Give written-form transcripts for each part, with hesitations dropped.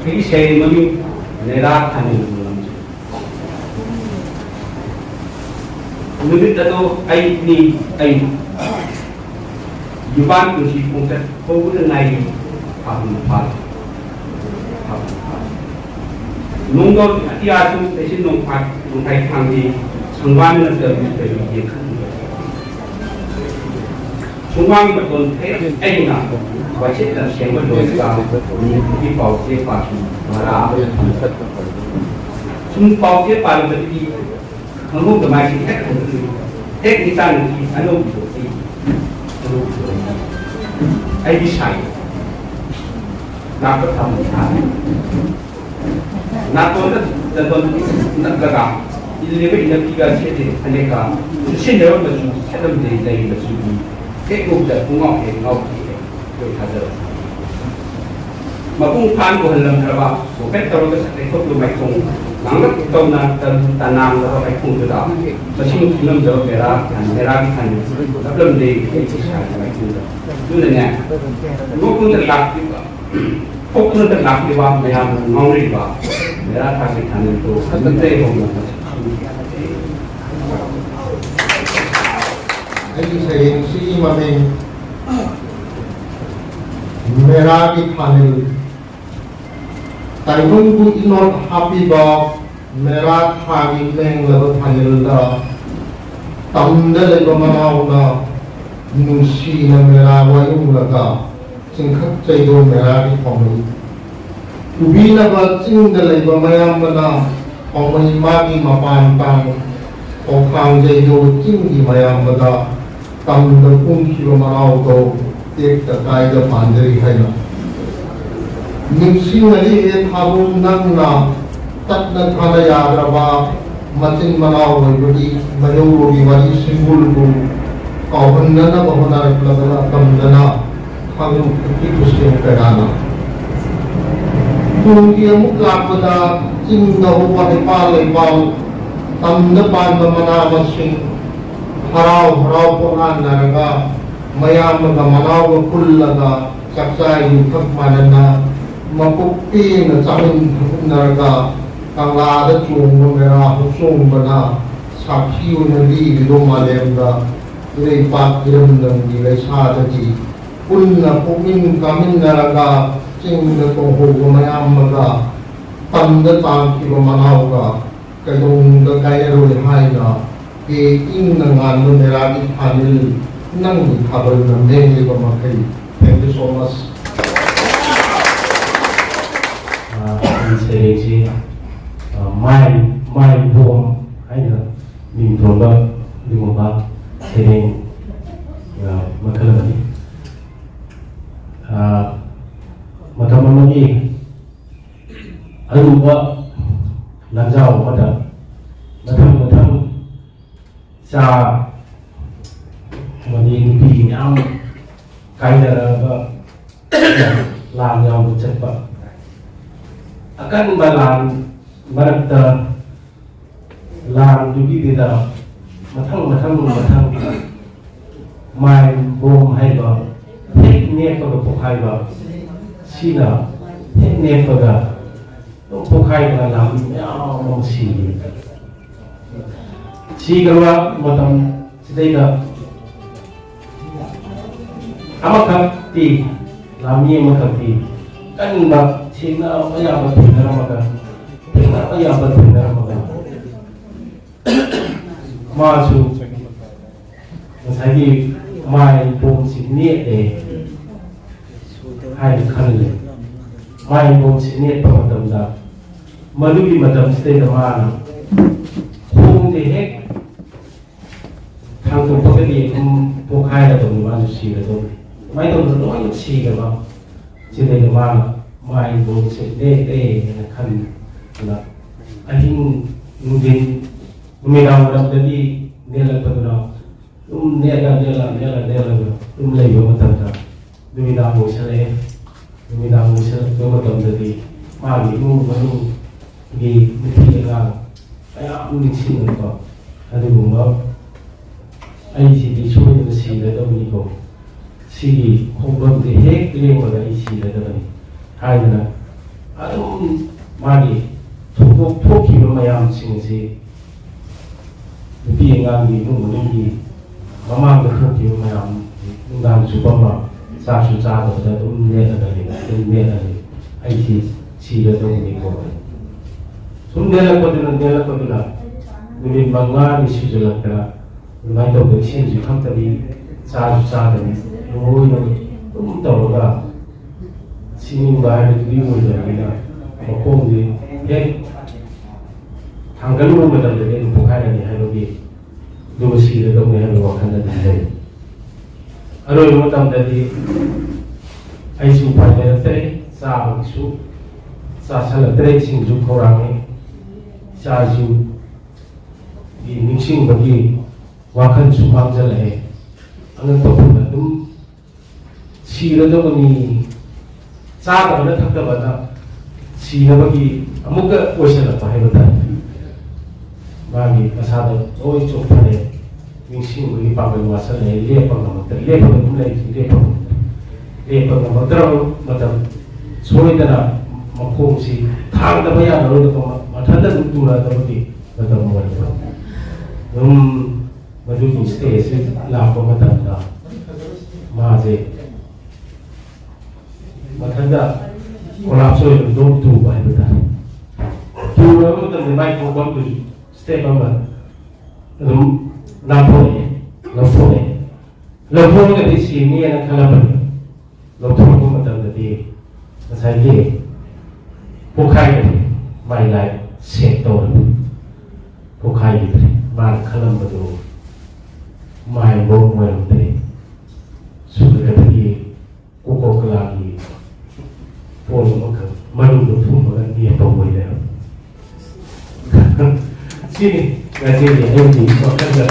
cái xe mà mình này ra thành những làm gì mình biết đâu ai ni ai yuvan cũng chỉ cũng cái không có này phạt nung đó thì ai cũng để xin nung phạt nung thay thằng gì sang ban nó sẽ bị phải bị gì xung quanh bật còn thế anh nào và chết là xem bất đối cao những cái bảo chế phạt mà đã xung bảo chế phạt là cái gì không có cái máy chỉ hết không được hết đi sang thì anh đâu bị ai đi sai nak bertemu nak nak gagal ini lebih investigasi di aneka senior macam dalam dari macam kekuk dan pungok ngau itu ada mapung pan ko halam haraba ko pet taro ka sa ko tu mai kong nang ko na tanang ro ai kong tu da masing film do pera kan mera ki kan problem de ke sa mai tu tu ne ko kun da lak ki ba ko kun da lak ki ba me ha ngau ri ba mera tha ki kan tu te ho ma ai se si ma me mera ki kan tại nung bu inol happy ba mera thagi leng la thanil da tam de le ba ma na nu si na mera wa yung la ga sing khat chai do mera ki thong ni ubi na ba sing de le ba ma yam na ong ni ma ki ma pan tang o khang jai do sing ki ma yam da tam de kum ki ma na do tek ta kai da pan de hai na Ningsing nali thabum nang na tat na thana yadra ba matin manaw bodi mayo rogi wali simbol ko kawan na bahona lagana tamdana khamu ki kuske pedana kungi amuk lapada sing na huwa ni pal pal tamda pan mana masing harau ponan naraga mayam ga manaw kullaga saksai thak manana mapukti na chamin naraga kangla da chung mera husung bana sakhiu na li do malem da rei pat iram nang di lai sa da ji punna pumin kamin naraga ching na ko ho mayam maga tam da tam ki ba manaw ga kayong da kaya ro hai na ke ing na ngan no mera bi phanil nang ni khabar na meng li ba ma kai thank you so much sẽ chỉ mai buông hay là mình thường đó đi một ba sẽ đến mà cái là gì mà thằng mình gì anh vợ làm giàu mà thằng xa mà đi vì nhau cái là làm nhau một chất vợ akan balan barakta lam dugi dida mathang mai bom hai ba thek ne ko ko khai ba sina thek ne ko ga ko khai ga lam ya mong si ga wa matam sidai da amaka ti lam ni amaka ti kan ba Sina ayah betul dalam makan, sina ayah betul dalam makan. Masuk, misalnya mai bom sini hai kali, mai bom sini pada tempat, malu di macam stay mana, home deh, thang tu pakai di pokai ada tu mana sih ada tu, mai tu tu orang sih kan, sih deh mana. Mai bom se de na khan na ahin nudin numeraw dam dali nela paduna nela lay yo matanta numeraw mo sale do matam dali ma gi mu gi miti la aya uni sin ko adu mo ai si di choi de si de do ni ko si hobam de he le mo da si de do ni hai na ꯑꯗꯨꯝ ꯃꯥꯒꯤ ꯊꯣꯛꯈꯤꯕ ꯃꯌꯥꯝꯁꯤꯡ ꯑꯁꯤ ꯅꯨꯄꯤ ꯑꯉꯥꯡꯒꯤ ꯏꯃꯨꯡ ꯃꯅꯨꯡꯒꯤ ꯃꯃꯥꯡꯗ ꯊꯣꯛꯈꯤꯕ ꯃꯌꯥꯝ ꯅꯨꯡꯗꯥꯡ ꯆꯨꯞꯄ ꯑꯃ ꯆꯥꯁꯨ ꯆꯥꯗꯕꯗ ꯑꯗꯨꯝ ꯅꯦꯠꯂꯒ ꯑꯩꯁꯤ ꯁꯤꯔꯗꯧꯕꯅꯤꯀꯣ ꯁꯨꯝ ꯅꯦꯜꯂꯛꯄꯗꯨꯅ ꯅꯨꯃꯤꯠ 5ꯅꯤ ꯁꯨꯖꯜꯂꯛꯇꯅ ꯑꯗꯨꯃꯥꯏꯅ ꯇꯧꯗꯅ ꯏꯁꯤꯡꯁꯨ ꯊꯛꯇꯕꯤ ꯆꯥꯁꯨ ꯆꯥꯗꯕꯤ ꯂꯣꯏꯅ ꯑꯗꯨꯝ ꯇꯧꯔꯒ ꯁꯤꯅꯤꯡꯕ ꯍꯥꯏꯕꯗꯨꯗꯤ ꯑꯣꯏꯗꯕꯅꯤ나 ꯃꯈꯣꯡꯁꯤ ꯍꯦꯛ ꯊꯥꯡꯒꯠꯂꯨꯕ ꯃꯇꯝꯗꯗꯤ ꯑꯗꯨꯝ ꯄꯣꯈꯥꯏꯔꯅꯤ ꯍꯥꯏꯕꯒꯤ ꯑꯗꯨꯒ ꯁꯤꯔꯗꯧꯅꯤ ꯍꯥꯏꯕ ꯋꯥꯈꯜꯗꯗꯤ ꯂꯩ ꯑꯔꯣꯏꯕ ꯃꯇꯝꯗꯗꯤ ꯑꯩꯁꯨ ꯎꯄꯥꯏ ꯂꯩꯔꯛꯇ꯭ꯔꯦ ꯆꯥꯕꯒꯤꯁꯨ ꯆꯥꯁꯜꯂꯛꯇ꯭ꯔꯦ ꯏꯁꯤꯡꯁꯨ ꯈꯧꯔꯥꯡꯉꯦ ꯏꯆꯥꯁꯨ ꯅꯤꯡꯁꯤꯡꯕꯒꯤ ꯋꯥꯈꯜꯁꯨ ꯃꯥꯡꯖꯜꯂꯛꯑꯦ ꯑꯉꯛꯄꯗ ꯑꯗꯨꯝ ꯁꯤꯔꯗꯧꯕꯅꯤ ꯆꯥꯗꯕꯅ ꯊꯛꯇꯕꯅ ꯁꯤꯅꯕꯒꯤ ꯑꯃꯨꯛꯀ ꯑꯣꯏꯁꯜꯂꯛꯄ ꯍꯥꯏꯕ ꯇꯥꯔꯦ ꯃꯥꯒꯤ ꯃꯁꯥꯗ ꯂꯣꯏ ꯆꯣꯛꯊꯔꯦ ꯅꯤꯡꯁꯤꯡꯕꯒꯤ ꯄꯥꯡꯒꯜ ꯋꯥꯠꯁꯜꯂꯛꯑꯦ ꯂꯦꯞꯄ ꯉꯝꯃꯛꯇ꯭ꯔꯦ ꯂꯦꯞꯄꯒ ꯑꯗꯨꯝ ꯂꯩꯔꯤ ꯂꯦꯞꯄ ꯉꯝꯃꯛꯇ꯭ꯔꯕ ꯃꯇꯝ ꯁꯣꯏꯗꯅ ꯃꯈꯣꯡꯁꯤ ꯊꯥꯡꯗꯕ ꯌꯥꯗꯔꯣꯏꯗꯕ ꯃꯊꯟꯇ ꯑꯗꯨꯝ ꯇꯨꯔꯛꯇꯕꯒꯤ ꯃꯇꯝ ꯑꯣꯏꯔꯛꯄ ꯑꯗꯨꯝ ꯃꯗꯨꯒꯤ ꯁ꯭ꯇꯦꯖꯁꯤ ꯂꯥꯛꯄ ꯃꯇꯝꯗ ꯃꯥꯁꯦ ꯃꯊꯟꯇ ꯀꯣꯂꯥꯞꯁ ꯑꯣꯏꯅ ꯂꯣꯛ ꯇꯨꯕ ꯍꯥꯏꯕ ꯇꯥꯔꯦ ꯇꯨꯔꯕ ꯃꯇꯝꯗ ꯃꯥꯏ ꯊꯣꯛꯐꯝꯗꯨꯁꯨ ꯁ꯭ꯇꯦꯞ ꯑꯃ ꯑꯗꯨꯝ ꯂꯧꯊꯣꯛꯑꯒꯗꯤ ꯁꯤꯅꯤꯅ ꯈꯜꯂꯝꯕꯅꯤ ꯂꯧꯊꯣꯛꯄ ꯃꯇꯝꯗꯗꯤ ꯉꯁꯥꯏꯒꯤ ꯄꯣꯈꯥꯏꯒꯅꯤ ꯃꯥꯏ ꯂꯥꯏꯐ ꯁꯦꯞ ꯇꯧꯔꯕ ꯄꯣꯈꯥꯏꯈꯤꯗ꯭ꯔꯦ ꯃꯥꯅ ꯈꯜꯂꯝꯕꯗꯨ ꯃꯥꯏꯕꯣꯛ ꯑꯣꯏꯔꯝꯗ꯭ꯔꯦ ꯁꯨꯒꯗꯕꯒꯤ ꯀꯣꯀꯣꯀꯂꯥꯒꯤ ꯄꯣꯠ ꯑꯃꯈꯛ ꯃꯅꯨꯡꯗ ꯐꯨꯝꯃꯒ ꯅꯦꯠꯄ ꯑꯣꯏꯔꯦ ꯁꯤꯅꯤ ꯉꯁꯤꯒꯤ ꯑꯩꯒꯤ ꯋꯥꯈꯜꯗ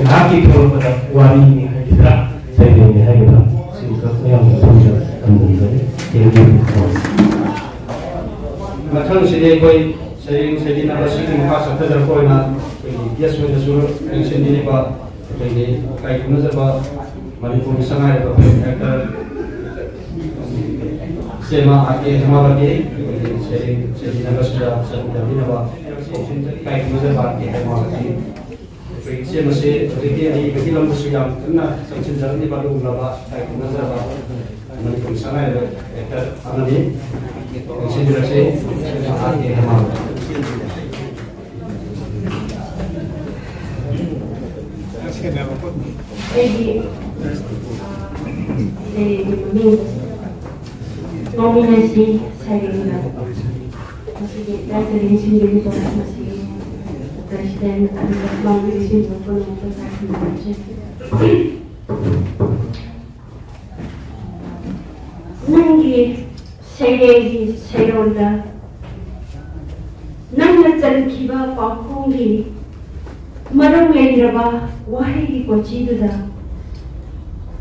ꯉꯥꯏꯍꯥꯛꯀꯤ ꯊꯣꯛꯂꯛꯄꯗ ꯋꯥꯔꯤꯅꯤ ꯍꯥꯏꯒꯗ꯭ꯔꯥ ꯁꯩꯔꯦꯡꯅꯤ ꯍꯥꯏꯒꯗ꯭ꯔꯥ ꯁꯤꯈꯛ ꯃꯌꯥꯝꯒꯤ ꯃꯐꯝꯗ ꯊꯝꯖꯕꯅꯤ ꯃꯊꯪꯁꯤꯗꯤ ꯑꯩꯈꯣꯏ ꯁꯩꯔꯦꯡ ꯁꯩꯕꯤꯅꯕꯁꯤꯒꯤ ꯃꯈꯥ ꯆꯠꯊꯖꯔꯛꯄ ꯑꯣꯏꯅ ꯑꯩꯈꯣꯏꯒꯤ ꯒꯦꯁ ꯑꯣꯏꯅꯁꯨ ꯌꯦꯡꯁꯤꯟꯕꯤꯔꯤꯕ ꯑꯩꯈꯣꯏꯒꯤ ꯏꯀꯥꯏ ꯈꯨꯝꯅꯖꯕ ꯃꯅꯤꯄꯨꯔꯒꯤ ꯁꯉꯥꯏꯔꯕ ꯐꯤꯂꯝ ꯑꯦꯛꯇꯔ ꯏꯆꯦꯃ ꯑꯥꯔ.ꯀꯦ. ꯍꯦꯃꯥꯕꯇꯤ ꯑꯩꯈꯣꯏꯒꯤ ꯁꯩꯔꯦꯡ ꯁꯩꯕꯤꯅꯕꯁꯤꯗ ꯁꯔꯨꯛ ꯌꯥꯕꯤꯅꯕ ꯏꯀꯥꯏ ꯈꯨꯝꯅꯖꯕ ꯑꯥꯔ.ꯀꯦ. ꯍꯦꯃꯥꯕꯇꯤ ꯑꯩꯈꯣꯏ ꯏꯆꯦꯃꯁꯤ ꯍꯧꯖꯤꯛꯇꯤ ꯑꯏꯕꯒꯤ ꯂꯝꯗꯁꯨ ꯌꯥꯝ ꯀꯟꯅ ꯆꯪꯁꯤꯟꯖꯔꯛꯂꯤꯕ ꯑꯗꯨꯒꯨꯝꯂꯕ ꯏꯀꯥꯏ ꯈꯨꯝꯅꯖꯕ ꯃꯅꯤꯄꯨꯔ ꯁꯉꯥꯏꯔꯕ ꯑꯦꯛꯇꯔ ꯑꯃꯅꯤ ꯌꯦꯡꯁꯤꯟꯕꯤꯔꯛꯁꯤ ꯑꯥꯔ.ꯀꯦ. ꯍꯦꯃꯥꯕꯇꯤ ꯑꯩꯒꯤ ꯃꯃꯤꯡ ꯑꯁꯤ ꯁꯩꯔꯦꯡꯗ ꯃꯁꯤꯒꯤ ꯂꯥꯏꯁꯔ ꯌꯦꯡꯁꯤꯟꯕꯤꯔꯤꯕ ꯃꯁꯤꯒꯤ ꯄ꯭ꯔꯦꯁꯤꯗꯦꯟ ꯑꯗꯨꯒ ꯃꯥꯡꯕꯤꯁꯤꯡꯕꯨ ꯄꯨꯟꯅ ꯊꯥꯖꯟꯖꯔꯤ ꯅꯪꯒꯤ ꯁꯩꯔꯦꯡꯒꯤ ꯁꯩꯔꯣꯜꯗ ꯅꯪꯅ ꯆꯟꯈꯤꯕ ꯄꯥꯎꯈꯣꯡꯒꯤ ꯃꯔꯝ ꯂꯩꯔꯕ ꯋꯥꯍꯩꯒꯤ ꯀꯣꯆꯤꯗꯨꯗ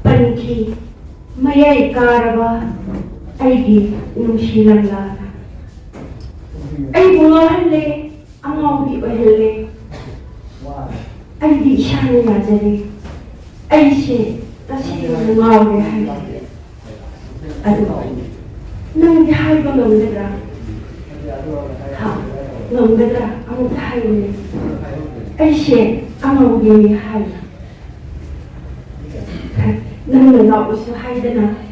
ꯄꯟꯈꯤ ꯃꯌꯥꯏ ꯀꯥꯔꯕ ꯑꯩꯒꯤ ꯅꯨꯡꯁꯤꯔꯝꯂꯥ ꯑꯩꯕꯨ ꯉꯥꯎꯍꯜꯂꯦ ꯑꯉꯥꯎꯕꯤ ꯑꯣꯏꯍꯜꯂꯦ ꯑꯩꯗꯤ ꯏꯁꯥꯅ ꯌꯥꯖꯔꯦ ꯑꯩꯁꯦ ꯇꯁꯦꯡꯅ ꯉꯥꯎꯔꯦ ꯍꯥꯏꯕ ꯑꯗꯨ ꯅꯪꯗꯤ ꯍꯥꯏꯕ ꯉꯝꯒꯗ꯭ꯔꯥ ngomongnya kamu tahu nih, Aisyah kamu begini hal, nang nggak usah hal dana,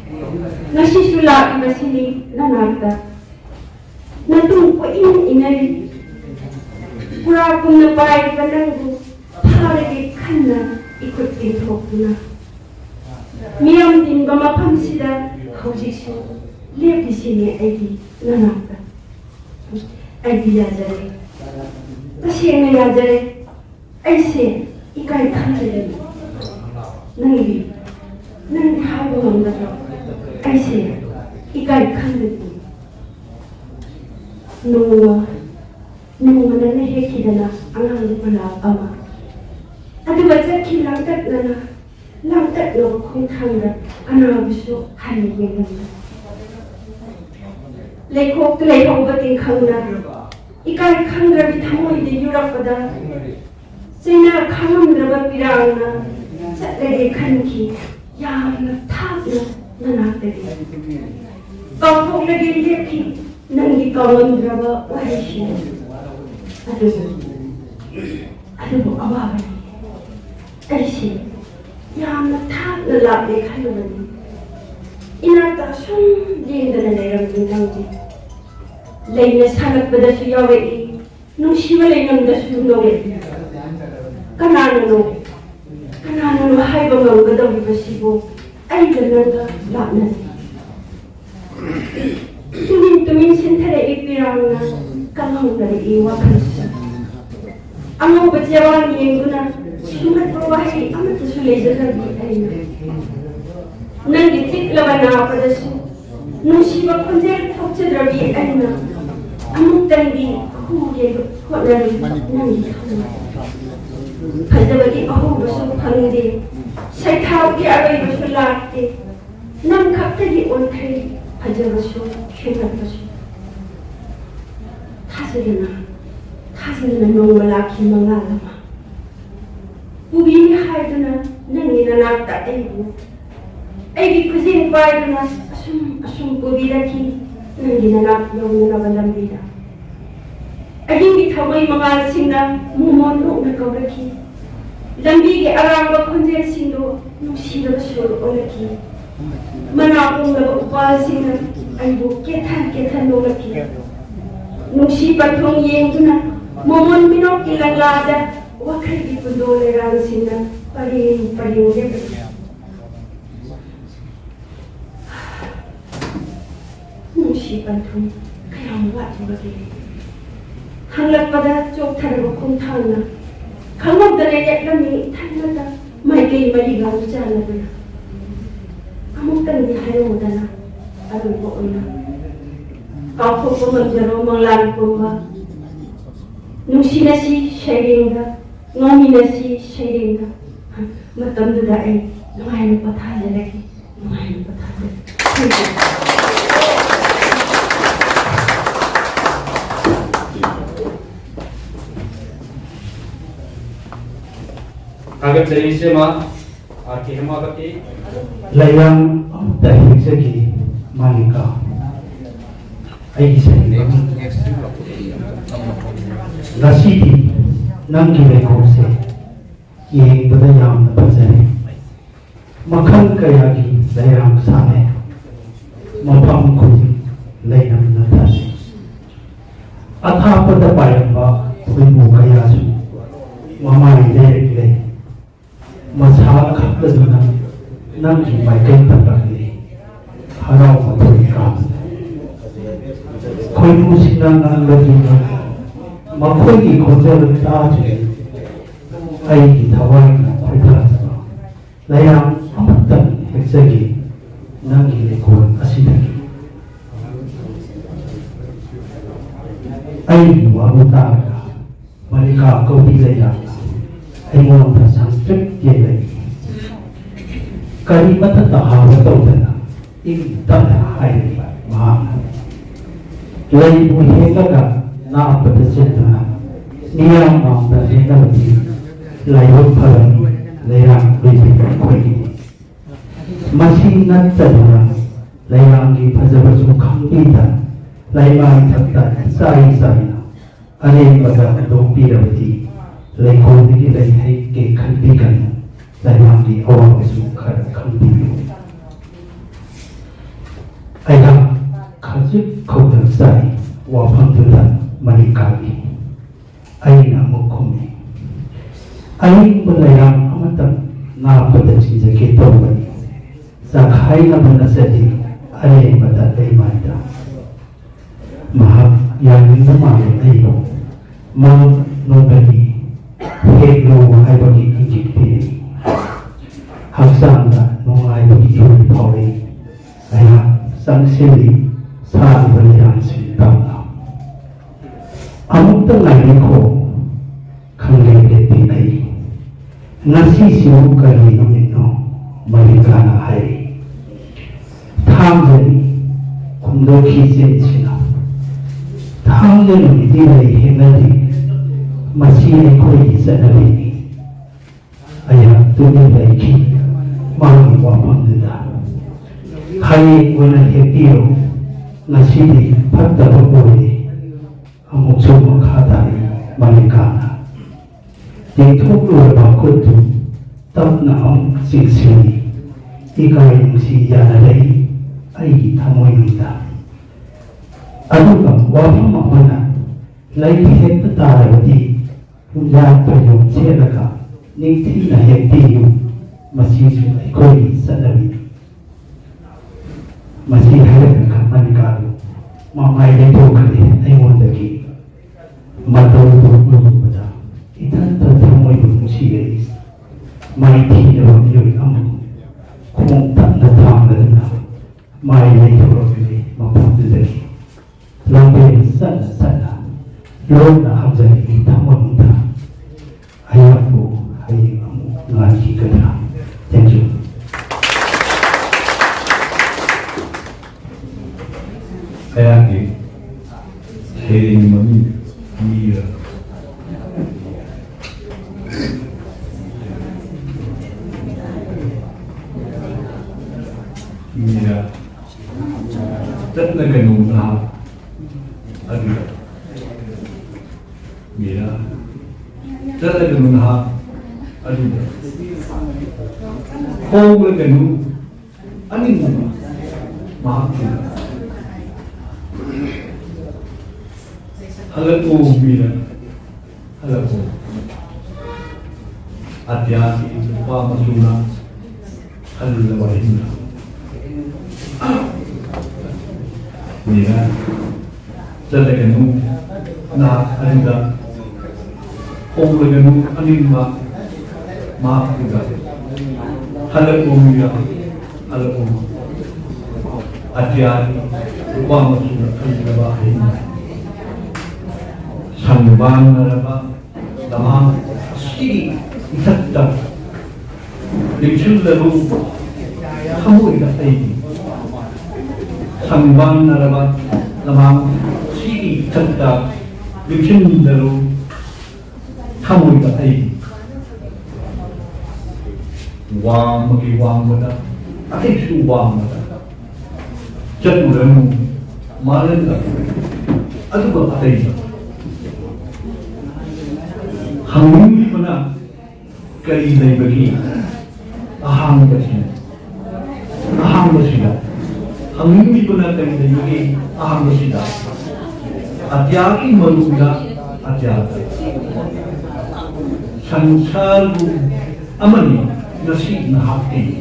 nasi sulak di sini nanarta, nantung ko inay, pura kung napay ka nang parang kanna ikut ikut na, miyam din ba mapamsida hausisu, lihat di sini ay nanarta. Ay yajare, kasi ang yajare, ay siya, ikay kanilin, nangi, nangi habang ang ay siya, ikay kanilin. Nung mananahikida na ang hanggang malakama. At iba't kilangtat na langtat na kung hanggang ang gusto hanigin na. Lekok bating kang na ikay kang gabi tamoy di yurak pada sina kangam draba pirang na sa lege kanki yang tag na nanate ꯀꯥꯎꯊꯣꯛꯂꯒꯦ ꯂꯦꯞꯈꯤ ꯅꯪꯒꯤ ꯀꯥꯎꯔꯝꯗ꯭ꯔꯕ ꯋꯥꯍꯩꯁꯤꯡ ꯑꯗꯨꯕꯨ ꯑꯋꯥꯕꯅꯤ ꯑꯩꯁꯦ ꯌꯥꯝꯅ ꯊꯥꯞꯅ ꯂꯥꯞꯂꯦ ꯈꯜꯂꯨꯕꯅꯤ ꯏꯅꯥꯛꯇ ꯁꯨꯝ ꯂꯦꯡꯗꯅ ꯂꯩꯔꯝꯃꯤ ꯅꯪꯗꯤ ꯂꯩꯅ ꯁꯥꯠꯂꯛꯄꯗꯁꯨ ꯌꯥꯎꯔꯛꯏ ꯅꯨꯡꯁꯤꯕ ꯂꯩꯅꯝꯗꯁꯨ ꯅꯧꯔꯛꯏ ꯀꯅꯥꯅꯅꯣ ꯍꯥꯏꯕ ꯉꯝꯒꯗꯧꯔꯤꯕꯁꯤꯕꯨ ꯑꯩꯒ ꯅꯪꯒ ꯂꯥꯞꯅꯁꯤ ꯇꯨꯃꯤꯟ ꯁꯤꯟꯊꯔꯛꯏ ꯄꯤꯔꯥꯡꯅ ꯀꯪꯍꯧꯅꯔꯛꯏ ꯋꯥꯈꯜꯁꯤ ꯑꯉꯧꯕ ꯆꯦꯋꯥꯡ ꯌꯦꯡꯗꯨꯅ ꯁꯨꯝꯍꯠꯄ ꯋꯥꯍꯩ ꯑꯃꯠꯇꯁꯨ ꯂꯩꯖꯗꯕꯤ ꯑꯩꯅ ꯅꯪꯒꯤ ꯆꯤꯛꯂꯕ ꯅꯥꯄꯗꯁꯨ ꯅꯨꯡꯁꯤꯕ ꯈꯣꯟꯖꯦꯜ ꯊꯣꯛꯆꯗ꯭ꯔꯕꯤ ꯑꯩꯅ ꯑꯃꯨꯛꯇꯪꯗꯤ ꯍꯨꯒꯦ ꯍꯣꯠꯅꯔꯤ ꯅꯪꯒꯤ ꯊꯃꯣꯏ ꯐꯖꯕꯒꯤ ꯑꯍꯧꯕꯁꯨ ꯐꯪꯗꯦ ꯁꯩꯊꯥꯎꯒꯤ ꯑꯔꯣꯏꯕꯁꯨ ꯂꯥꯛꯇꯦ ꯅꯪ ꯈꯛꯇꯒꯤ ꯑꯣꯟꯈꯩ ꯐꯖꯕꯁꯨ ꯍꯦꯟꯒꯠꯄꯁꯨ ꯊꯥꯖꯗꯅ ꯅꯣꯡꯃ ꯂꯥꯛꯈꯤ ꯃꯉꯥꯜ ꯑꯃ ꯄꯨꯕꯤꯅꯤ ꯍꯥꯏꯗꯨꯅ ꯅꯪꯒꯤ ꯅꯅꯥꯛꯇ ꯑꯩꯒꯤ ꯈꯨꯖꯤꯟ ꯄꯥꯏꯗꯨꯅ ꯑꯁꯨꯝ ꯄꯨꯕꯤꯔꯛꯈꯤ ꯅꯪꯒꯤ ꯅꯅꯥꯛ ꯌꯧꯅꯅꯕ ꯂꯝꯕꯤꯗ ꯑꯍꯤꯡꯒꯤ ꯊꯃꯣꯏ ꯃꯉꯥꯜꯁꯤꯡꯅ ꯃꯣꯃꯣꯟ ꯅꯣꯛꯅ ꯀꯧꯔꯛꯈꯤ ꯂꯝꯕꯤꯒꯤ ꯑꯔꯥꯡꯕ ꯈꯣꯟꯖꯦꯜꯁꯤꯡꯗꯨ ꯅꯨꯡꯁꯤꯗꯕ ꯁꯨꯔ ꯑꯣꯜꯂꯛꯈꯤ ꯃꯅꯥ ꯄꯣꯡꯂꯕ ꯎꯄꯥꯜꯁꯤꯡꯅ ꯑꯩꯕꯨ ꯀꯦꯊꯟ ꯅꯣꯛꯂꯛꯈꯤ ꯅꯨꯡꯁꯤ ꯄꯟꯊꯨꯡ ꯌꯦꯡꯗꯨꯅ ꯃꯣꯃꯣꯟ ꯃꯤꯅꯣꯛꯀꯤ ꯂꯪꯂꯥꯗ ꯋꯥꯈꯜꯒꯤ ꯄꯨꯟꯗꯣ ꯂꯩꯔꯥꯡꯁꯤꯡꯅ ꯄꯔꯦꯡ ꯂꯦꯞꯂꯛꯈꯤ ꯅꯨꯡꯁꯤ ꯄꯟꯊꯨꯡ ꯀꯌꯥꯝ ꯋꯥꯠꯂꯤꯕꯒꯦ ꯍꯪꯂꯛꯄꯗ ꯆꯣꯛꯊꯔꯕ ꯈꯣꯡꯊꯥꯡꯅ ꯈꯪꯍꯧꯗꯅ ꯌꯦꯠꯂꯝꯃꯤ ꯏꯊꯟꯇ ꯃꯥꯏꯀꯩ ꯃꯔꯤꯒ ꯆꯥꯟꯅꯗꯨꯅ ꯑꯃꯨꯛꯇꯪꯗꯤ ꯍꯥꯏꯔꯝꯃꯨꯗꯅ ꯑꯔꯣꯏꯕ ꯑꯣꯏꯅ ꯀꯥꯎꯊꯣꯛꯄ ꯉꯝꯖꯔꯣ ꯃꯪꯂꯥꯟ ꯄꯨꯝꯕ ꯅꯨꯡꯁꯤꯅꯁꯤ ꯁꯩꯔꯦꯡꯗ ꯉꯥꯎꯃꯤꯟꯅꯁꯤ ꯁꯩꯔꯦꯡꯗ ꯃꯇꯝꯗꯨꯗ ꯑꯩ ꯅꯨꯡꯉꯥꯏꯅ ꯄꯣꯊꯥꯖꯔꯒꯦ Kagam Sema, Arki Hemagati, layang amta higsagi malika ay isang lasiti ng girekose yung badayang na pasari makang kayagi layang sane mapangkuli layang natani at hapadapayang ba puno kaya su mamay lay masahal kakladunang nang may kay patagli haraw matulika ko'y musik lang ang ladina mako'y ikonser taji ay itawag na ko'y tasma layang amatan heksagi nang ilikon asidagi ay iwamutaga malika kaubilayang ay mga pasang triktilay kari matatahawa tawdana igtala ay mahanga lay buhelaga na apatasinna niyang mga hinawdi layong parang layang bibigay kwegi masinat tadura layang ipazabasong kambitan layang tagtan say-say na aray baga lumpirawdi lay kong lay kay kalbigan layang di awang sukar kambiyo ay ang kajip kaudansay wapantulan malikagi ay namukumi ay malayang amatang napadachin sa kitawani sa khay na manasadi ay matatay manda mahal yanin naman ay mga nobali heglo ay pag-iikik pinay hagsang na nung ay pag-iikik paway kaya sang sili sa ibalayang sintaw na among tangay ko kang legit pinay nasisiw kanino nito maligana ay tangani kundo kisin sila tangani hindi na ihinadi masinay ko isa na rin aya tunilay ki mga wapang nila kaya wala hetiyo ngasi pada berboleh amuk semua kata malikana di thuklu bakut tu tak nak sisi ikai musi jana lagi ai thamoi nida aduga wafam mana lai hek tarati punja payung chelaka nikthi na hekti yu masi su koi sanawi masi halaka malikana mamai de to kali ai wondaki mato to bada itan to thamoi musi ai mai thi ro yu am kung tak na thang na mai de to ro ni maput de lambe sana sana lo na hamzai thamon ta ayaku hai amu ngaji kana thank you kaya ni hearing mami mira mira tất là cái nụ nào adu mira tất là cái nụ nào adu không là cái nụ anh đi ngủ mà halaku mira halaku atyati wa masuna halula wa hinna mira Jalaganu na anda Olaganu anima maafuga halaku mira halaku atyati wa masuna halula wa hinna Sanubang naraba lama si itatta limsul lalu kamu ida aini Sanubang naraba lama si itatta limsul lalu kamu ida aini wang magi wang mada akai su wang mada jatulamu malan adu ba atai Hangi mana kali dari bagi aham bersih, hangi mana kali dari bagi aham bersih. Atyaki maluga atyaki. Sansaru amani nasi nahati.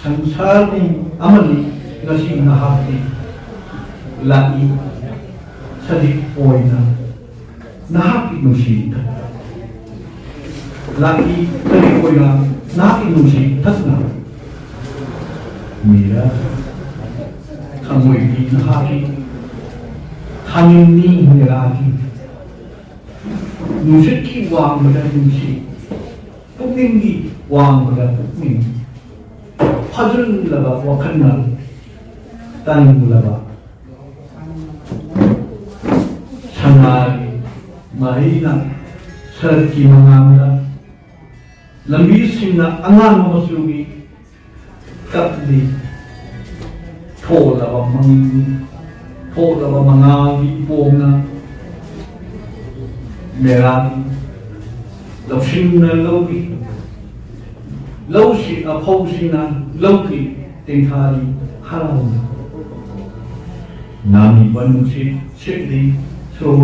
Sansaru amani nasi nahati. Lagi sadik poina. Nahaki musita lagi tadi koina nahaki musita na mira kamu ini nahaki ini niraki musiki wang pada musi pukmingi wang pada pukming pajul laba wakanal tan laba sanari mahina sarki mangamda lambisina angan masugi kapdi thola ba mangavi pona merani lawsina lawki lawsi aphosina lawki tenthari haram nami banusi sikdi so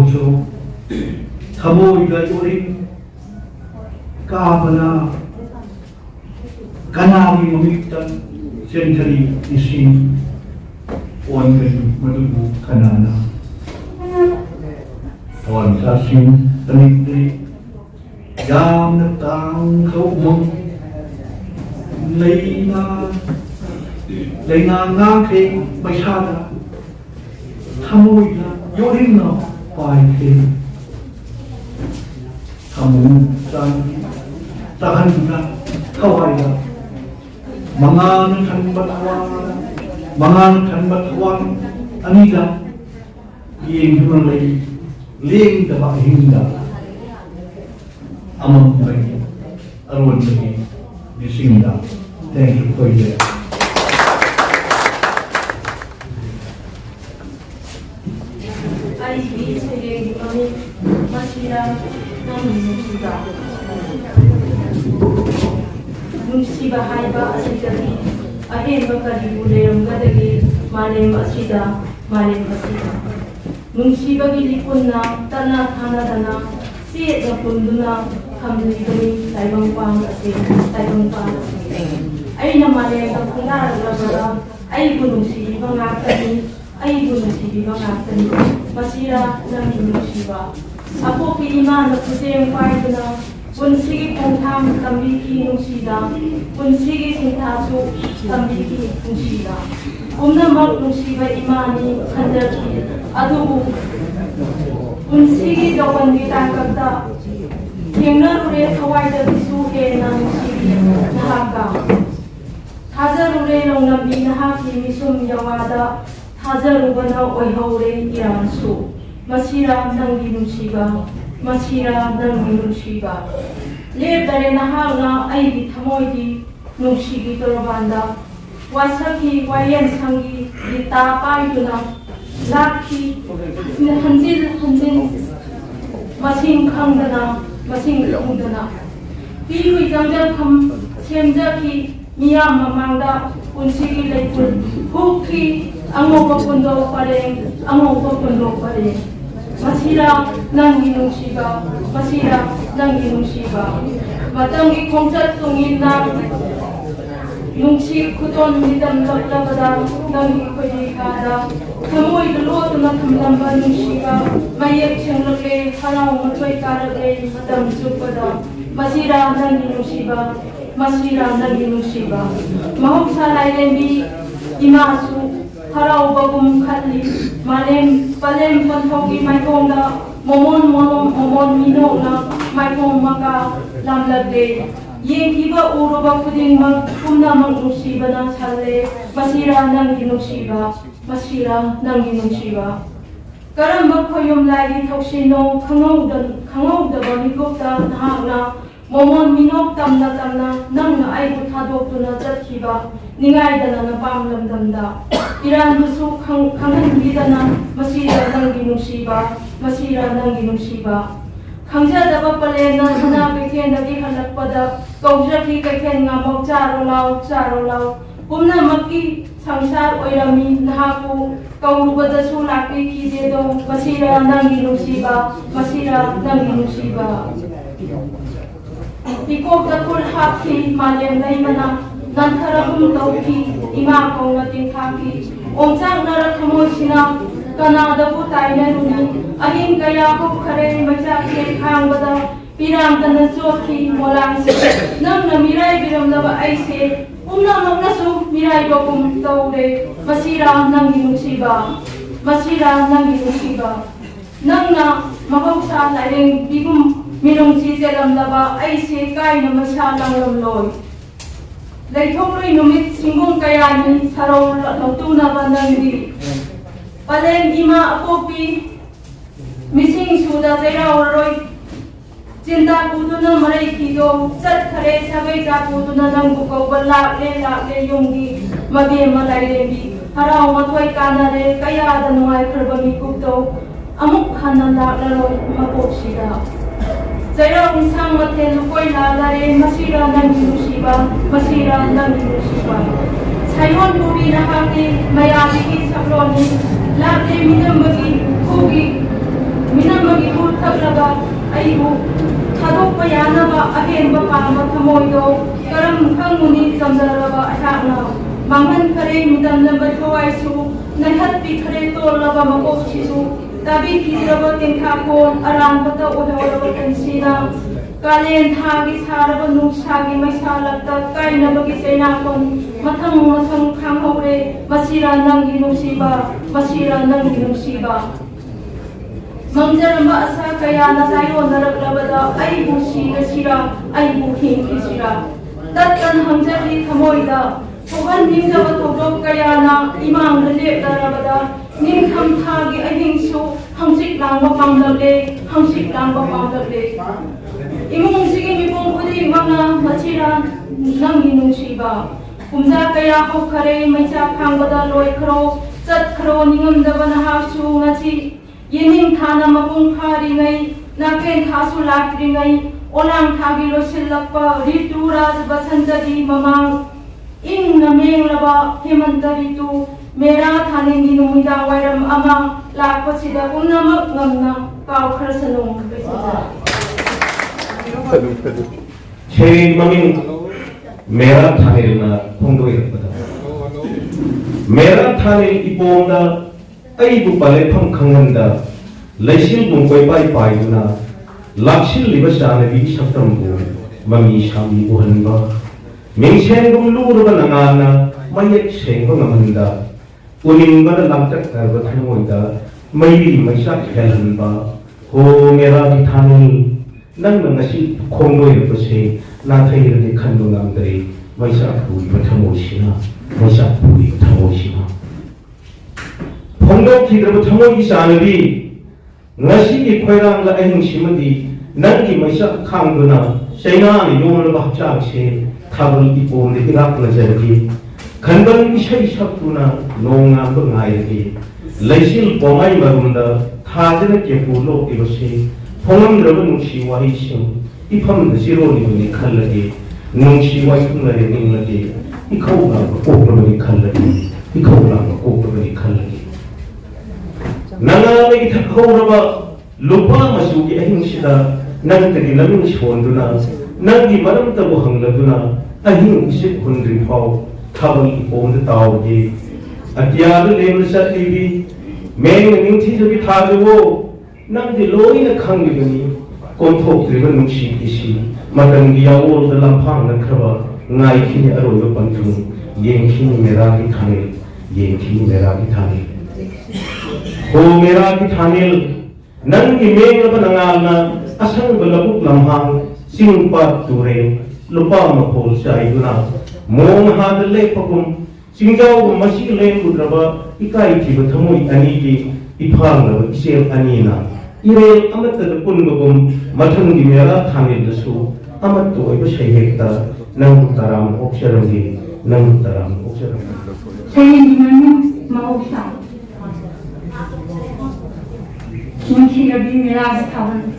Kamu ida uring kabana kanami mamiktan sentari isin on madubu kanana on sasin tanikri jam natang kaumong leina ngake masyada kamu ida uring na paike kamu tahan juga kawai mangan batwang anida yang mulai leng dapat hingga amam lagi arwan lagi di singda thank you for your masira ng nungsiba. Nungsiba haiba asidagi ahemba kalibulayramgadagi malem asida malem asida. Nungsiba gilipon na tana dana siet na punduna kamligami taibang pang asin taibang pang asin. Ay na malem ang kunaragabara ay gunungsiba ngakani ay gunungsiba ngakani masira ng nungsiba. Ako kiima na kusayang paito na punsigi kong tham tambiki nungsida punsigi kong taso tambiki nungsida. Umnamak nungsiba imani kandaki adubu punsigi dawan ditangkagda yengnarure kawaida bisuhe na nungsigi nahaka Hazarure long nabi nahaki misum yawada Hazaruba na oihaure iransu masira ng ginungsiba masira ng ginungsiba lebdare nahang na ay bitamoy nungsigi torobanda wasaki wayan sangi ditapay na laki hanjil masing kangdana masing kangdana piwi jangjal kam semjaki miyam mamangda unsigi leipun hukki ango papundo pareng ango papundo pareng masira ng ginungsiba masira ng ginungsiba matang ikongcat tungin na nungsi kuton midam lablabada ng ikoyikada kamoy dalo na kamlamba nungsiba mayek siyang lagay halaw matoy karagay matam supada masira ng ginungsiba masira ng ginungsiba mahok sa laylembi imasu haraw bagum khatli malem palem panthogi maikongda momon mino na maikong maka lamlagde yengkiba uroba puding magkumna mangusiba ng sale masira ng ginungsiba masira ng ginungsiba karambag koyom lagi toksino kangawda banigopta nahagna momon minok tamna nang na ay butadok na jatkiba ningay da na pamlamdamda iran busu kanghanbida na masira ng ginungsiba masira ng ginungsiba kangjadaba pale na hanapike nagi halakpada kaujaki kaken nga magcharo law pumna maki sangsar oirami nahaku kaurubada sulaki kidedo masira ng ginungsiba masira ng ginungsiba Tikog na kulhaki malem na imana nantaragum tauki imakong nating haki Ongchang narakamoy sina kanada putay na runi ahing kaya ko kare magsakir kang bada pirang tanan soki molang se nang namiray biram laba ay se umnamang nasu miray ko kung taude masira ng ginungsiba masira ng ginungsiba nang na makausa laring bigum minong siselam laba ay si kay na masyalang lamloy. Laytongloy numit singgong kayani saraw na ba ng di. Palem ima akopi mising suda teraw roy. Cinta puto na maray kido sat kare sabay sa puto na ng bukaw balak le yung di mabiyem malay lebi. Haraw matway kanare kaya danungay karbami kupto amuk hananda laroy mapok sida. Saya unsang maten lukoy lalare masira ng ginungsiba masira ng ginungsiba sayon bubi na hati mayabiki sa kroni late minambagi kugi minambagi utag laga ayo hadok payana ba ahen ba pamamoy do karam kang muni samdara ba atana manghan kare midam lambat hawai su nahat kare to laba makok chisu Tabi kiraba tingkapon arang bata udawara tensina kalen thagi saraba nusagi may salagta kay na bagisay nakon matang kanghaure masira ng ginungsiba masira ng ginungsiba mangjaramba asa kaya na sayo naraglabada ay busi sira ay buhin sira tatkan hangjali thamoida pugan nimda batogok kaya na imang relip darabada ning thagi ahing su hangsik lang mapamlagle hangsik lang mapamlagle imong sige mipong pudi mga masira ng ginungsiba kumda kaya ko kare may sa kangbada loy kro sat kro ningam da bana hasu ngasi yening thana mapung khari ngai naken khasu lakringai olang thagilo silappa ritu raj basantadi mamang ing nameng laba hemantari tu mera thane ni numida wairam ama lakpa sida unnamak ngamna kaw khrasanong besida 제 이름은 메라탄이나 홍도였거든. 메라탄의 이보나 아이부 발레팜 강한다. 레실 동거에 빠이빠이구나. 락실 리버샤네 비기샵담부 마미 샤미고 한바. 맹생금 루르가 나가나 마이액 생금 아만다. 우닝가는 람짝가르가 타용원다. 마이비 마이샥 헬한바. 호 메라탄이 nang ngasi khongdo yu se na thai ri khandu nam dai maisa pui mathamo sina maisa pui thamo sina khongdo thidra thamo gi sanri ngasi ki khoirang la ahing simadi nang gi maisa khangduna seina ni yong la cha se thabul ki pom ni rak la jari khanban ki shai shapuna nonga ba ngai ri laisil pomai marunda thajena ke pulo ibose 봉황들은 농시와 이심 이펌은 지로니 칼라디 농시와 이품라디 닝라디 이카우나 꼬꾸르니 칼라디 이카우나 꼬꾸르니 칼라디 나나에게 타카우라바 루파 마수기 행시다 난들이 나는 시원두나 난기 마름다고 항라두나 아힘 이십 군들이 파오 타번이 봄드 따오기 아티아드 레물사 TV 매는 닝티저기 타주고 nang di loi na khang di gani konthok tri ban nungsi isi matang gi yawo da lampang na khaba ngai khini aro yo panthung yeng khini mera ki thane yeng khini mera ki thane ho mera ki thane nang gi meng ba nangal na asang balabuk lamhang singpa ture lupa ma phol sai guna mong ha de le pakum singjaw masi le kudraba ikai thi ba thamoi ani ki iphang na isel ani na 이래 아무것도 뿐거금 마찬가지 메라 타밀드수 아무것도 이거 쉐이했다 난 따람 옥셔런기 난 따람 옥셔런기 세인이면 마옥사 김치가비 메라 타원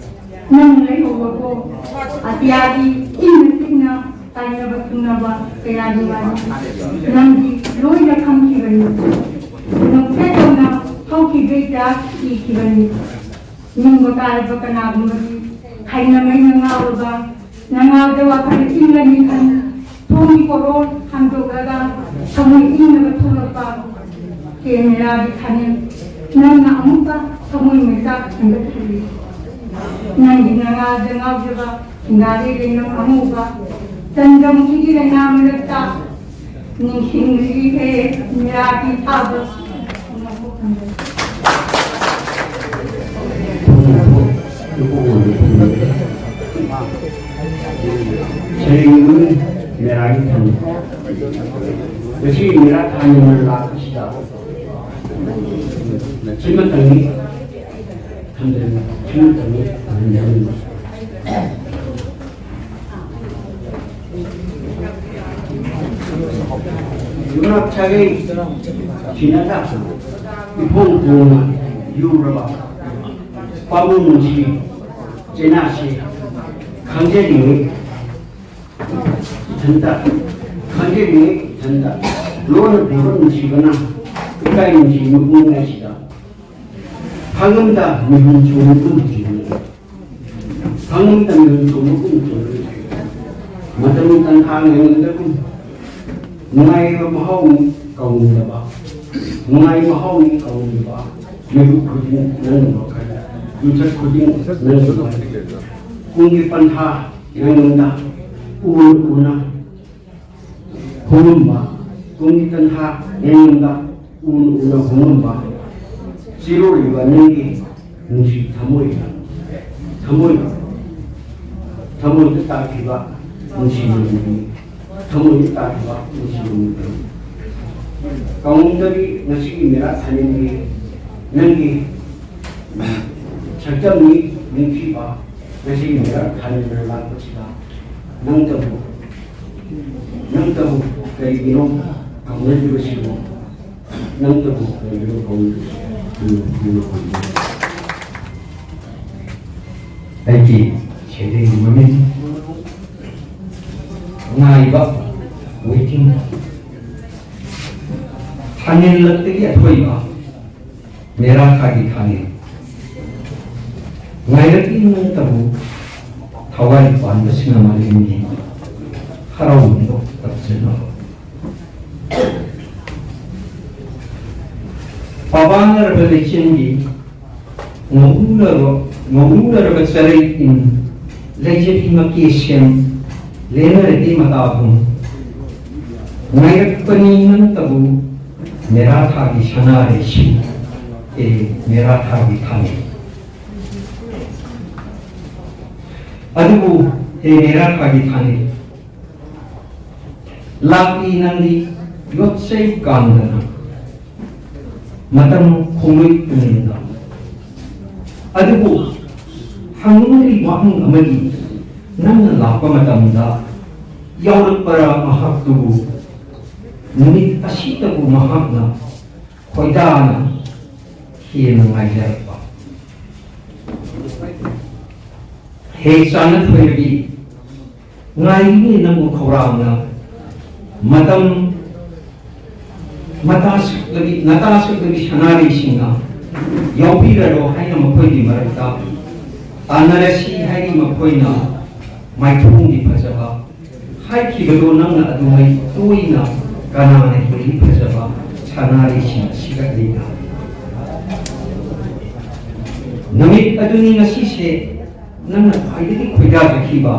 난 레오고 아티아기 인느틱나 타이나바 퉁나바 페라디와 난디 로이나 감키가니 너 페도나 하우키베다 이키가니 nunggu kali berkenal beri, karena mengenal bang, nengal dewa kali tinggal kan, tumi koron hantu gagal, semua ini betul bang, kemera di kanan, nengah muka semua mereka betul, nanti nengal dengar juga, tinggal di nengah muka, dan jam kiri dengan mereka, ningsing diri merah di tabus. 제 이름은 메라기탄입니다. 역시 메라탄임을 낳으시다. 질문등이 담는 질문등이 담는 윤학차게 지나다 이봉공 유로바 과문시 제나시 강제링이 된다. 강제링이 된다. 로는 배분시거나 이까인지 무궁하시다. 방금 다 무슨 좋은 꿈이지. 방금 다 무슨 좋은 꿈이지. 마땅히 단 항행인데 문화의 마음 가운데 봐. 문화의 마음이 가운데 봐. 외국 거진 나는 것 같아. 유적 거진 나는 것 같아. 공기반하 양는다 우나 공은바 공기반하 양는다 우나 공은바 지로리와 내기 무시 담모이다 담모이 따기가 무시 담모이 따기가 무시 강원들이 무시 메라 사님이 내기 적정이 명피가 그것이 내가 하늘을 낳고 치다 능더부 그 이로 강을 주시고 능더부 그 이로 공을 주시고 ꯑꯩꯒꯤ ꯁꯩꯔꯦꯡꯒꯤ ꯃꯃꯤꯡ ꯉꯥꯏꯕ waiting ꯊꯥꯅꯤꯜꯂꯛꯇꯒꯤ ꯑꯊꯣꯏꯕ ꯃꯦꯔꯥ ꯊꯥꯒꯤ ꯊꯥꯅꯤꯜ ꯉꯥꯏꯔꯛꯂꯤꯉꯩꯇꯕꯨ ꯊꯋꯥꯏ ꯄꯥꯟꯕꯁꯤꯡ ꯃꯥꯂꯦꯝꯒꯤ ꯍꯔꯥꯎꯕꯗꯣ ꯇꯞꯆꯅꯕ ꯄꯥꯕꯥꯅꯔꯕ ꯂꯩꯆꯤꯟꯒꯤ ꯉꯧꯔꯨꯔꯕ ꯆꯔꯩ ꯂꯩꯖꯕꯤ ꯃꯀꯦꯁꯦꯝ ꯂꯦꯅꯔꯗꯤ ꯃꯇꯥꯕꯨꯡ ꯉꯥꯏꯔꯛꯄꯅꯤ ꯅꯪꯇꯕꯨ ꯃꯦꯔꯥ ꯊꯥꯒꯤ ꯁꯅꯥꯔꯩꯁꯤ ꯃꯦꯔꯥ ꯊꯥꯒꯤ ꯊꯥꯅꯤ ꯑꯗꯨꯕꯨ ꯃꯦꯔꯥ ꯊꯥꯒꯤ ꯊꯥꯅꯤ ꯂꯥꯛꯂꯤ ꯅꯪꯗꯤ ꯌꯣꯠꯆꯩ ꯀꯥꯟꯗꯅ ꯃꯇꯝ ꯈꯣꯡꯂꯣꯏ ꯇꯨꯡꯗ ꯑꯗꯨꯕꯨ ꯍꯪꯅꯔꯤ ꯋꯥꯍꯪ ꯑꯃꯗꯤ ꯅꯪꯅ ꯂꯥꯛꯄ ꯃꯇꯝꯗ ꯌꯥꯎꯔꯛꯄꯔꯥ ꯃꯍꯥꯛꯇꯨꯕꯨ ꯅꯨꯃꯤꯠ ꯑꯁꯤꯗꯕꯨ ꯃꯍꯥꯛꯅ ꯈꯣꯏꯗꯥꯅ ꯍꯦꯟꯅ ꯉꯥꯏꯖꯔꯛꯄ ꯍꯦ ꯆꯥꯅ ꯊꯣꯏꯔꯕꯤ ꯉꯥꯏꯔꯤꯅꯦ ꯅꯪꯕꯨ ꯈꯧꯔꯥꯡꯅ ꯃꯇꯝ ꯅꯇꯥ ꯁꯛꯂꯕꯤ ꯁꯅꯥꯔꯩꯁꯤꯡꯅ ꯌꯥꯎꯕꯤꯔꯔꯣ ꯍꯥꯏꯅ ꯃꯈꯣꯏꯒꯤ ꯃꯔꯛꯇ ꯇꯥꯟꯅꯔꯁꯤ ꯍꯥꯏꯔꯤ ꯃꯈꯣꯏꯅ ꯃꯥꯏꯊꯣꯡꯒꯤ ꯐꯖꯕ ꯍꯥꯏꯈꯤꯕꯗꯣ ꯅꯪꯅ ꯑꯗꯨꯃꯥꯏ ꯇꯣꯏꯅ ꯀꯅꯥꯅ ꯍꯦꯜꯂꯤ ꯐꯖꯕ ꯁꯅꯥꯔꯩꯁꯤꯡ ꯑꯁꯤꯒꯠꯂꯤꯅ ꯅꯨꯃꯤꯠ ꯑꯗꯨꯅꯤ ꯉꯁꯤꯁꯦ ꯅꯪꯅ ꯈ꯭ꯋꯥꯏꯗꯒꯤ ꯈꯣꯏꯗꯥꯖꯈꯤꯕ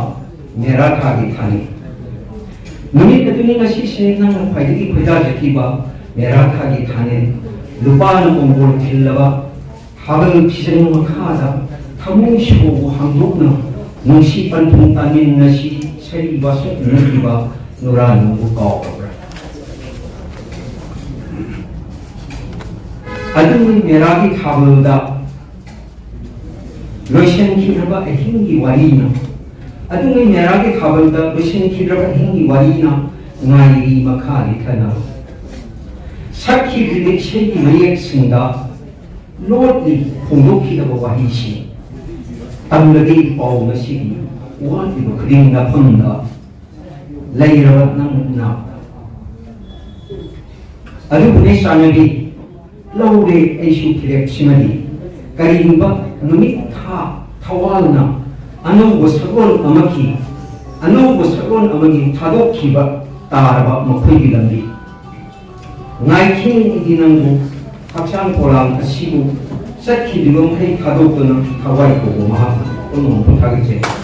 ꯃꯦꯔꯥ ꯊꯥꯒꯤ ꯊꯥꯅꯤ ꯅꯨꯃꯤꯠ ꯑꯗꯨꯅꯤ ꯉꯁꯤꯁꯦ ꯅꯪꯅ ꯈ꯭ꯋꯥꯏꯗꯒꯤ ꯈꯣꯏꯗꯥꯖꯈꯤꯕ ꯃꯦꯔꯥ ꯊꯥꯒꯤ ꯊꯥꯅꯤ ꯂꯨꯄꯥꯅ ꯀꯣꯡꯒꯣꯜ ꯈꯤꯜꯂꯕ ꯊꯥꯕꯜ ꯐꯤꯖꯪ ꯃꯈꯥꯗ ꯊꯃꯣꯏ ꯁꯣꯕꯨ ꯍꯥꯡꯗꯣꯛꯅ ꯅꯨꯡꯁꯤ ꯄꯟꯊꯨꯡ ꯇꯥꯃꯤꯟꯅꯁꯤ ꯁꯩꯕ ꯁꯛꯅꯈꯤꯕ ꯅꯨꯔꯥ ꯅꯪꯕꯨ ꯀꯥꯎꯔꯕ꯭ꯔꯥ ꯑꯗꯨꯒꯤ ꯃꯦꯔꯥꯒꯤ ꯊꯥꯕꯜꯗ ꯂꯣꯏꯁꯤꯟꯈꯤꯗ꯭ꯔꯕ ꯑꯍꯤꯡꯒꯤ ꯋꯥꯔꯤꯅ ꯑꯗꯨꯒꯤ ꯃꯦꯔꯥꯒꯤ ꯊꯥꯕꯜꯗ ꯂꯣꯏꯁꯤꯟꯈꯤꯗ꯭ꯔꯕ ꯑꯍꯤꯡꯒꯤ ꯋꯥꯔꯤꯅ ꯉꯥꯏꯔꯤ ꯃꯈꯥꯗꯤ ꯈꯅ ꯁꯛꯈꯤꯕ ꯏꯁꯩꯒꯤ ꯃꯌꯦꯛꯁꯤꯡꯗ ꯂꯣꯠꯂꯤ ꯐꯣꯡꯗꯣꯛꯈꯤꯗꯕ ꯋꯥꯍꯩꯁꯤ ꯇꯝꯂꯒꯤ ꯄꯥꯎ ꯉꯁꯤꯒꯤ ꯋꯥꯠꯂꯤꯕ ꯈꯨꯗꯤꯡ ꯃꯐꯝꯗ ꯂꯩꯔꯕ ꯅꯪꯅ ꯑꯗꯨꯕꯨꯅꯦ ꯆꯥꯅꯕꯤ ꯂꯧꯔꯦ ꯑꯩꯁꯨ ꯐꯤꯔꯦꯞꯁꯤꯃꯗꯤ ꯀꯔꯤꯒꯨꯝꯕ ꯅꯨꯃꯤꯠ ꯊꯥ ꯊꯋꯥꯜꯅ ꯑꯅꯧꯕ ꯁꯛꯂꯣꯟ ꯑꯃꯒꯤ ꯊꯥꯗꯣꯛꯈꯤꯕ ꯇꯥꯔꯕ ꯃꯈꯣꯏꯒꯤ ꯂꯝꯕꯤ ꯉꯥꯏꯈꯤꯅꯤꯡꯉꯤꯗꯤ ꯅꯪꯕꯨ ꯍꯛꯆꯥꯡ ꯄꯣꯂꯥꯡ ꯑꯁꯤꯕꯨ ꯆꯠꯈꯤꯕ ꯃꯈꯩ ꯊꯥꯗꯣꯛꯇꯨꯅ ꯊꯋꯥꯏ ꯀꯧꯕ ꯃꯍꯥꯛꯅ ꯄꯨꯟꯅ ꯊꯥꯒꯠꯆꯩ